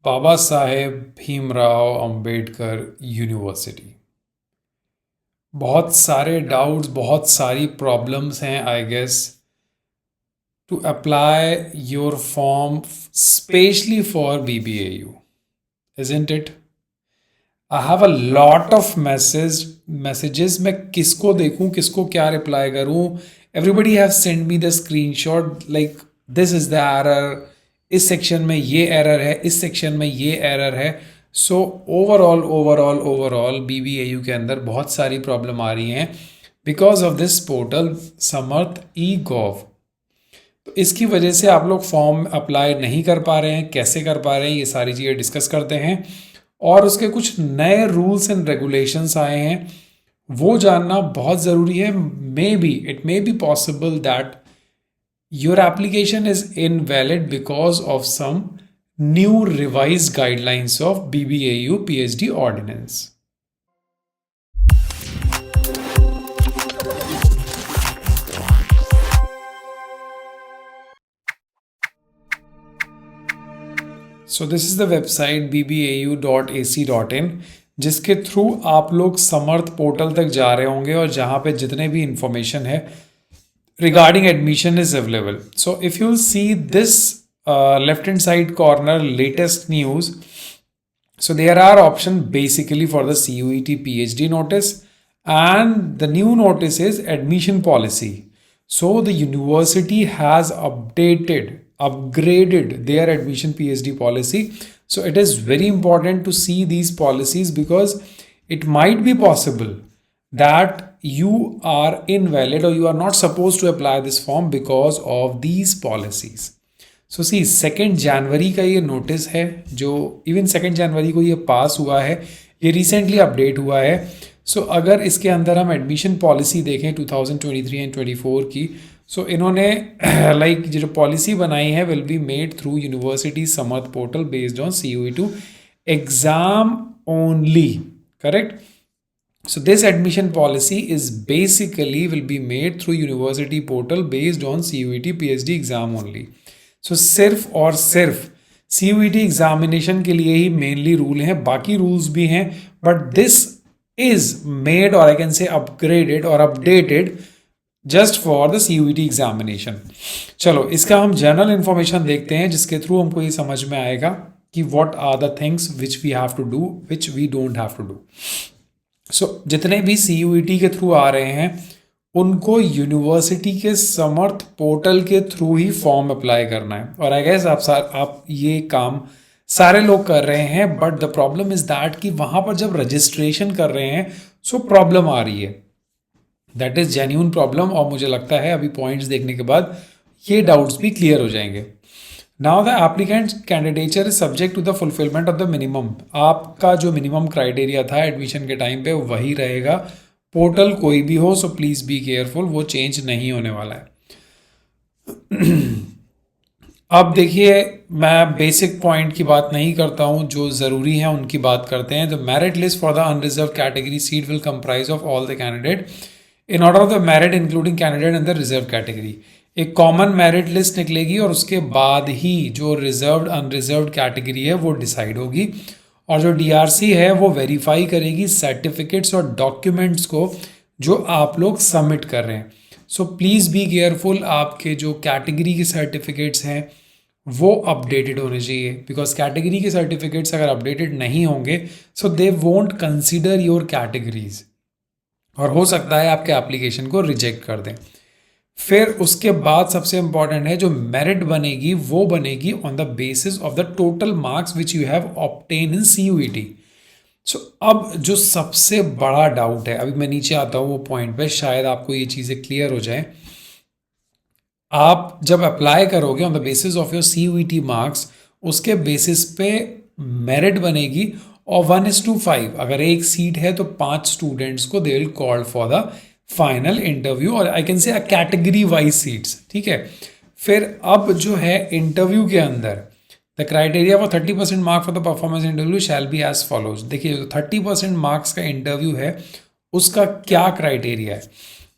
बाबा Saheb Bhimrao Ambedkar university. बहुत सारे doubts, बहुत सारी प्रॉब्लम्स हैं I guess to apply your form specially for BBAU, isn't it? I have a lot of messages. मैं किसको देखूं, किसको क्या रिप्लाई करूं? Everybody have sent me the screenshot like this is the error, इस सेक्शन में ये एरर है, इस सेक्शन में ये एरर है। सो ओवरऑल BBAU के अंदर बहुत सारी प्रॉब्लम आ रही हैं because of this portal Samarth e-gov। तो इसकी वजह से आप लोग फॉर्म अप्लाई नहीं कर पा रहे हैं। कैसे कर पा रहे हैं, ये सारी चीज़ें डिस्कस करते हैं। और उसके कुछ नए रूल्स एंड रेगुलेशंस आए हैं, वो जानना बहुत ज़रूरी है। It may be possible that your application is invalid because of some new revised guidelines of BBAU PhD ordinance. So this is the website bbau.ac.in, जिसके थ्रू आप लोग समर्थ पोर्टल तक जा रहे होंगे और जहाँ पे जितने भी इंफॉर्मेशन है regarding admission is available. So if you see this left hand side corner latest news, so there are options basically for the CUET PhD notice, and the new notice is admission policy. So the university has upgraded their admission PhD policy. So it is very important to see these policies because it might be possible that you are invalid or you are not supposed to apply this form because of these policies. सो सी 2 जनवरी का ये notice है, जो even 2 जनवरी को ये पास हुआ है, ये recently update हुआ है। सो अगर इसके अंदर हम एडमिशन पॉलिसी देखें 2023 एंड 24 की, सो इन्होंने लाइक जो पॉलिसी बनाई है will be made through university Samarth portal based on CUE2 exam only, correct? So this admission policy is basically will be made through university portal based on CUET PhD exam only. So सिर्फ और सिर्फ CUET examination के लिए ही mainly rule हैं, बाकी rules भी हैं, but this is made और आई कैन से अपग्रेडेड और updated just for the CUET examination. चलो इसका हम जनरल इंफॉर्मेशन देखते हैं, जिसके थ्रू हमको ये समझ में आएगा कि what are the things which we have to do, which we don't have to do. So जितने भी CUET के थ्रू आ रहे हैं उनको यूनिवर्सिटी के समर्थ पोर्टल के थ्रू ही फॉर्म अप्लाई करना है। और आई गेस आप ये काम सारे लोग कर रहे हैं, but the problem is that कि वहाँ पर जब रजिस्ट्रेशन कर रहे हैं सो प्रॉब्लम आ रही है। दैट इज़ जेन्यून प्रॉब्लम, और मुझे लगता है अभी पॉइंट्स देखने के बाद ये डाउट्स भी क्लियर हो जाएंगे। Now the applicant candidature is subject to the fulfilment of the minimum. आपका जो मिनिमम क्राइटेरिया था एडमिशन के टाइम पे वही रहेगा, पोर्टल कोई भी हो। सो प्लीज़ बी केयरफुल, वो चेंज नहीं होने वाला है। अब देखिए, मैं बेसिक पॉइंट की बात नहीं करता हूँ, जो ज़रूरी है उनकी बात करते हैं। The merit list for the unreserve category seat will comprise of all the candidate in order of the merit including candidate in the reserve category. एक कॉमन मेरिट लिस्ट निकलेगी और उसके बाद ही जो रिजर्व्ड अनरिजर्व्ड कैटेगरी है वो decide होगी, और जो DRC है वो वेरीफाई करेगी सर्टिफिकेट्स और डॉक्यूमेंट्स को जो आप लोग सबमिट कर रहे हैं। सो प्लीज़ बी केयरफुल, आपके जो कैटेगरी के सर्टिफिकेट्स हैं वो अपडेटेड होने चाहिए, बिकॉज कैटेगरी के सर्टिफिकेट्स अगर अपडेटेड नहीं होंगे so they won't consider your categories, और हो सकता है आपके एप्लीकेशन को रिजेक्ट कर दें। फिर उसके बाद सबसे इंपॉर्टेंट है, जो मेरिट बनेगी वो बनेगी on the basis of the total marks which you have obtain in CUET। सो अब जो सबसे बड़ा डाउट है, अभी मैं नीचे आता हूँ वो पॉइंट पे, शायद आपको ये चीज़ें क्लियर हो जाए। आप जब अप्लाई करोगे on the basis of your CUET marks, उसके बेसिस पे मेरिट बनेगी, और 1:5 अगर एक सीट है तो 5 स्टूडेंट्स को they will call for the final interview, और I can say a category wise seats, ठीक है। फिर अब जो है इंटरव्यू के अंदर the criteria for 30% mark for the performance interview shall be as follows. देखिए, जो 30% मार्क्स का इंटरव्यू है उसका क्या क्राइटेरिया है,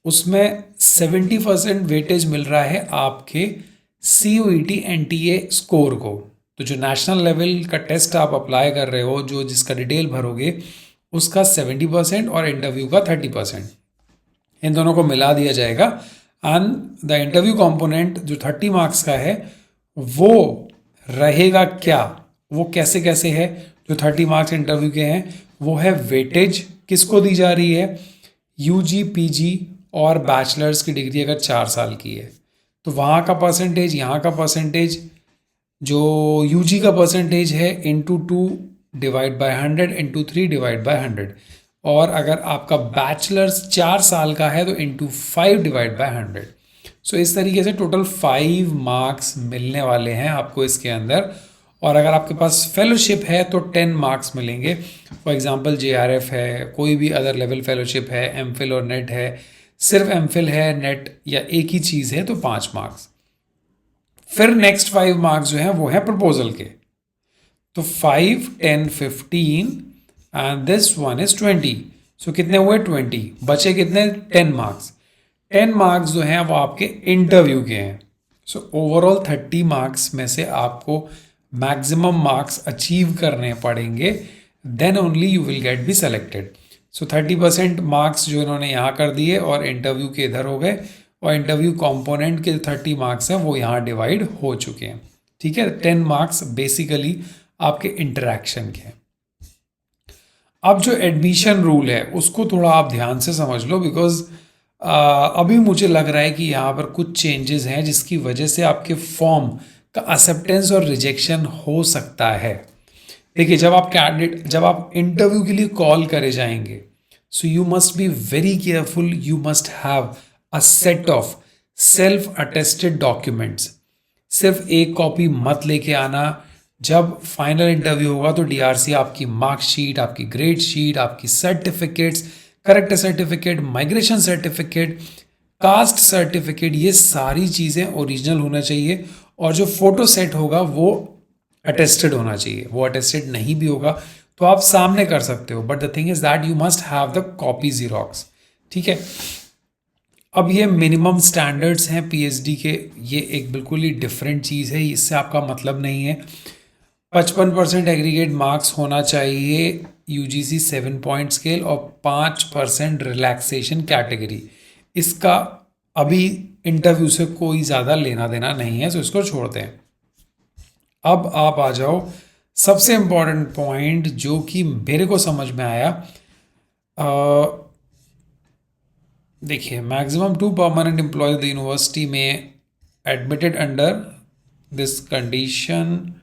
उसमें 70% वेटेज मिल रहा है आपके CUET NTA स्कोर को, तो जो नेशनल लेवल का टेस्ट आप अप्लाई कर रहे हो, जो जिसका डिटेल भरोगे, उसका 70% और इंटरव्यू का 30%, इन दोनों को मिला दिया जाएगा। एंड द इंटरव्यू कंपोनेंट जो 30 मार्क्स का है वो रहेगा क्या, वो कैसे कैसे है। जो 30 मार्क्स इंटरव्यू के हैं वो है वेटेज किसको दी जा रही है, यूजी पीजी और बैचलर्स की डिग्री अगर 4 साल की है तो वहाँ का परसेंटेज, यहाँ का परसेंटेज, जो यूजी का परसेंटेज है into 2 divide by 100 into 3 divide by 100, और अगर आपका बैचलर्स 4 साल का है तो इंटू 5 डिवाइड बाय 100। सो इस तरीके से टोटल 5 मार्क्स मिलने वाले हैं आपको इसके अंदर। और अगर आपके पास फेलोशिप है तो 10 मार्क्स मिलेंगे। फॉर एग्जांपल जेआरएफ है, कोई भी अदर लेवल फेलोशिप है, एमफिल और नेट है, सिर्फ एमफिल है, नेट या एक ही चीज़ है तो 5 मार्क्स। फिर नेक्स्ट 5 मार्क्स जो हैं वो हैं प्रपोजल के, तो 5, 10, 15 एंड दिस वन इज 20। सो कितने हुए 20, बचे कितने 10 मार्क्स। 10 मार्क्स जो हैं वो आपके इंटरव्यू के हैं। सो ओवरऑल 30 मार्क्स में से आपको मैक्सिमम मार्क्स अचीव करने पड़ेंगे, then only you will get be selected. So 30% marks जो इन्होंने यहाँ कर दिए और इंटरव्यू के इधर हो गए, और इंटरव्यू कंपोनेंट के 30 मार्क्स हैं वो यहाँ डिवाइड हो चुके हैं। ठीक है, 10 मार्क्स बेसिकली आपके इंटरेक्शन के हैं। अब जो एडमिशन रूल है उसको थोड़ा आप ध्यान से समझ लो, बिकॉज अभी मुझे लग रहा है कि यहाँ पर कुछ चेंजेस हैं जिसकी वजह से आपके फॉर्म का एक्सेप्टेंस और रिजेक्शन हो सकता है। देखिए, जब आप इंटरव्यू के लिए कॉल करे जाएंगे, so you must be very careful, you must have a set of self attested documents. सिर्फ एक कॉपी मत लेके आना। जब फाइनल इंटरव्यू होगा तो डीआरसी आपकी मार्कशीट, आपकी ग्रेड शीट, आपकी certificates, character certificate, migration certificate, caste certificate, ये सारी चीज़ें ओरिजिनल होना चाहिए। और जो फोटो सेट होगा वो अटेस्टेड होना चाहिए। वो अटेस्टेड नहीं भी होगा तो आप सामने कर सकते हो, but the thing is that you must have the copy xerox. ठीक है, अब ये मिनिमम स्टैंडर्ड्स हैं पीएचडी के, ये एक बिल्कुल ही डिफरेंट चीज़ है, इससे आपका मतलब नहीं है। 55% एग्रीगेट मार्क्स होना चाहिए यूजीसी 7 पॉइंट स्केल और 5% रिलैक्सेशन कैटेगरी। इसका अभी इंटरव्यू से कोई ज़्यादा लेना देना नहीं है, तो इसको छोड़ते हैं। अब आप आ जाओ सबसे इम्पॉर्टेंट पॉइंट जो कि मेरे को समझ में आया। देखिए, maximum 2 permanent employ the university में एडमिटेड under this condition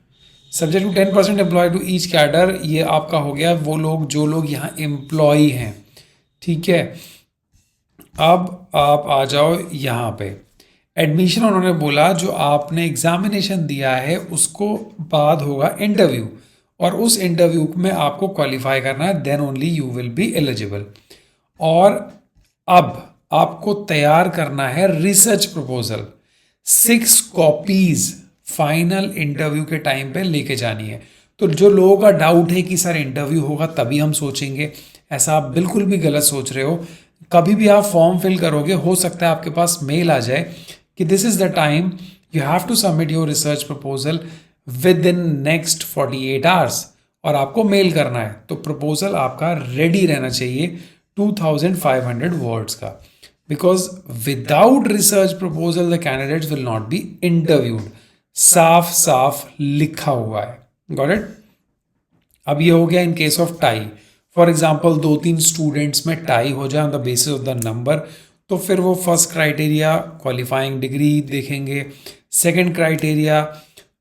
subject to 10% employ to each cadre. ये आपका हो गया वो लोग जो लोग यहाँ एम्प्लॉय हैं। ठीक है, अब आप आ जाओ यहाँ पे एडमिशन। उन्होंने बोला जो आपने एग्जामिनेशन दिया है उसको बाद होगा इंटरव्यू, और उस इंटरव्यू में आपको क्वालिफाई करना है, then only you will be eligible. और अब आपको तैयार करना है research proposal, 6 copies final interview के टाइम पे लेके जानी है। तो जो लोगों का डाउट है कि सर इंटरव्यू होगा तभी हम सोचेंगे, ऐसा आप बिल्कुल भी गलत सोच रहे हो। कभी भी आप फॉर्म फिल करोगे, हो सकता है आपके पास मेल आ जाए कि this is the time you have to submit your research proposal within next 48 hours, और आपको मेल करना है। तो प्रपोजल आपका रेडी रहना चाहिए 2500 वर्ड्स का, because without research proposal the candidates will not be interviewed. साफ साफ लिखा हुआ है। Got it. अब ये हो गया in case of tie. For example 2-3 students में टाई हो जाए on the basis of the number, तो फिर वो फर्स्ट क्राइटेरिया क्वालिफाइंग डिग्री देखेंगे, सेकंड क्राइटेरिया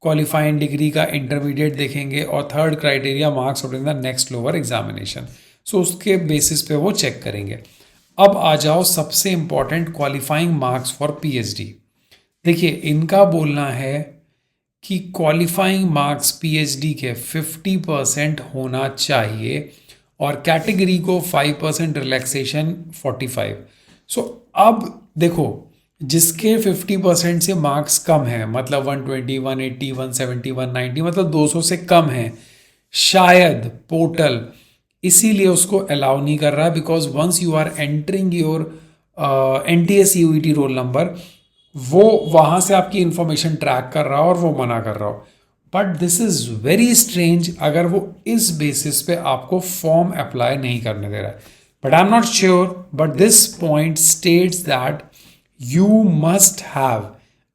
क्वालिफाइंग डिग्री का इंटरमीडिएट देखेंगे, और third criteria marks in the next lower examination. So उसके बेसिस पे वो चेक करेंगे। अब आ जाओ सबसे important qualifying marks for PhD. देखिए, इनका बोलना है कि क्वालिफाइंग मार्क्स पीएचडी के 50% होना चाहिए, और कैटेगरी को 5% रिलैक्सेशन 45। सो अब देखो, जिसके 50% से मार्क्स कम है, मतलब 120, 180, 170, 190, मतलब 200 से कम है, शायद पोर्टल इसीलिए उसको अलाउ नहीं कर रहा है, because once you are entering your NTS roll number, वो वहाँ से आपकी इंफॉर्मेशन ट्रैक कर रहा हो और वो मना कर रहा हो। But this is very strange अगर वो इस बेसिस पे आपको फॉर्म अप्लाई नहीं करने दे रहा है. But I am not sure, but this point states that you must have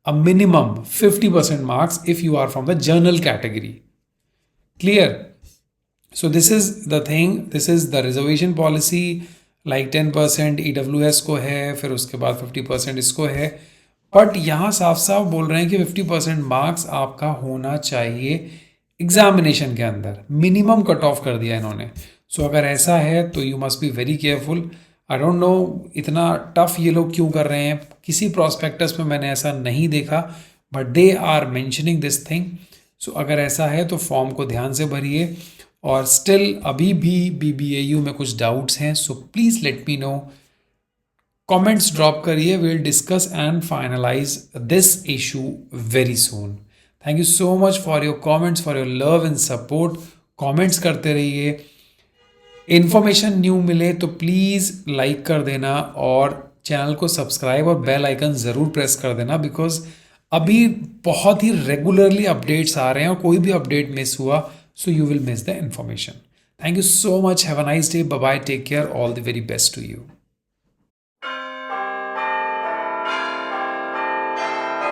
a minimum 50% marks if you are from the general category. Clear? So this is the thing, this is the reservation policy. like 10% EWS को है, फिर उसके बाद 50% इसको है. But यहाँ साफ साफ बोल रहे हैं कि 50% मार्क्स आपका होना चाहिए एग्जामिनेशन के अंदर. मिनिमम कट ऑफ कर दिया इन्होंने. सो अगर ऐसा है तो you must be very careful. I don't know इतना टफ ये लोग क्यों कर रहे हैं. किसी प्रोस्पेक्टस में मैंने ऐसा नहीं देखा, but they are mentioning this thing. So अगर ऐसा है तो फॉर्म को ध्यान से भरिए. और स्टिल अभी भी BBAU में कुछ डाउट्स हैं, so please let me know. Comments drop करिए. Will discuss and finalise this issue very soon. Thank you so much for your comments, for your love and support. Comments करते रहिए. Information new मिले तो please like कर देना और channel को subscribe और बेल आइकन ज़रूर प्रेस कर देना, बिकॉज अभी बहुत ही रेगुलरली अपडेट्स आ रहे हैं और कोई भी अपडेट मिस हुआ so you will miss the information. Thank you so much. Have a nice day. Bye bye. Take care. All the very best to you.